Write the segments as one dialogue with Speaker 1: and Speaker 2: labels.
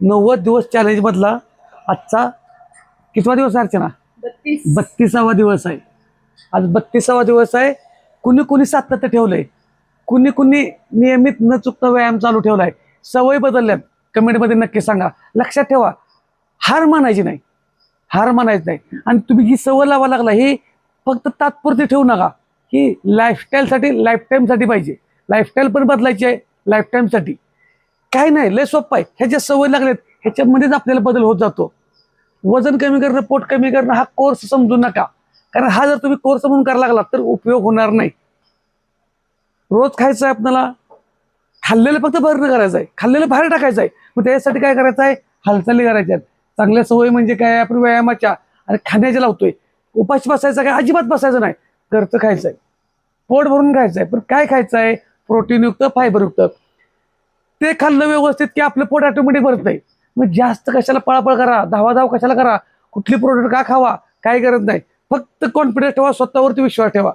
Speaker 1: 90 दिवस चॅलेंज मधला आजचा कितवा दिवस आहे अर्चना? 32वा दिवस आहे. आज 32वा दिवस आहे. कुणी कुणी सातत्य ठेवलंय, कुणी कुणी नियमित न चुकता व्यायाम चालू ठेवलाय, सवय बदलल्यात. कमेंटमध्ये नक्की सांगा. लक्षात ठेवा, हार मानायची नाही, हार मानायची नाही. आणि तुम्ही जी सवय लावा लागला ही फक्त तात्पुरती ठेवू नका. ही लाईफस्टाईलसाठी, लाईफटाईमसाठी पाहिजे. लाईफस्टाईल पण बदलायची आहे लाईफटाईमसाठी. काय नाही, लय सोपं आहे. ह्याच्या सवय लागल्यात ह्याच्यामध्येच आपल्याला बदल होत जातो. वजन कमी करणं, पोट कमी करणं हा कोर्स समजू नका. कारण हा जर तुम्ही कोर्स म्हणून करायला लागला तर उपयोग होणार नाही. रोज खायचं आहे आपल्याला, खाल्लेलं फक्त भरणं करायचं आहे, खाल्लेलं बाहेर टाकायचं आहे. मग त्याच्यासाठी काय करायचं आहे? हालचाली करायच्या आहेत. चांगल्या सवयी म्हणजे काय? आपण व्यायामाच्या आणि खाण्याच्या लावतोय. उपाशी बसायचं काय? अजिबात बसायचं नाही. घरचं खायचं आहे, पोट भरून खायचं आहे. पण काय खायचं आहे? प्रोटीनयुक्त, फायबरयुक्त. ते खाल्लं व्यवस्थित की आपलं पोट ऑटोमॅटिक भरत आहे. मग जास्त कशाला पळापळ करा, धावाधाव कशाला करा, कुठली प्रोडक्ट का खावा, काय गरज नाही. फक्त कॉन्फिडन्स ठेवा, स्वतःवरती विश्वास ठेवा.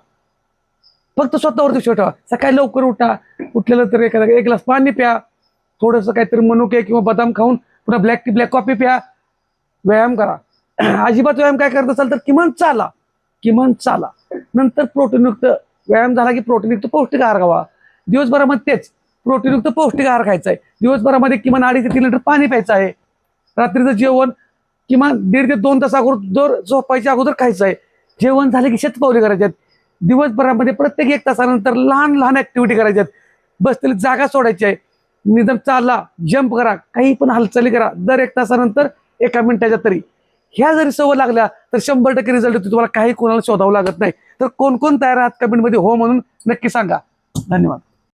Speaker 1: फक्त स्वतःवरती विश्वास ठेवा. सकाळी लवकर उठा, उठलेलं तर एखादा 1 ग्लास पाणी प्या, थोडंसं काहीतरी मनुके किंवा बदाम खाऊन पुन्हा ब्लॅक कॉफी प्या. व्यायाम करा. अजिबात व्यायाम काय करत असाल तर किमान चाला, किमान चाला. नंतर प्रोटीनयुक्त व्यायाम झाला की प्रोटीनयुक्त पौष्टिक आहार खावा. दिवसभरामध्ये तेच प्रोटीनयुक्त पौष्टिक आहार खायचा आहे. दिवसभरामध्ये किमान 2.5 ते 3 लिटर पाणी प्यायचं आहे. रात्रीचं जेवण किमान 1.5 ते 2 तास अगोदर झोपायच्या अगोदर खायचं आहे. जेवण झाले की शतपावली करायचे आहेत. दिवसभरामध्ये प्रत्येक 1 तासानंतर लहान लहान ऍक्टिव्हिटी करायच्या आहेत. बसलेली जागा सोडायची आहे. निदान चाला, जंप करा, काही पण हालचाली करा दर 1 तासानंतर 1 मिनिटाच्या तरी. ह्या जरी सवय लागल्या तर 100% रिझल्ट होतो. तुम्हाला काही कोणाला शोधावं लागत नाही. तर कोण कोण तयार आहात कमेंटमध्ये हो म्हणून नक्की सांगा. धन्यवाद.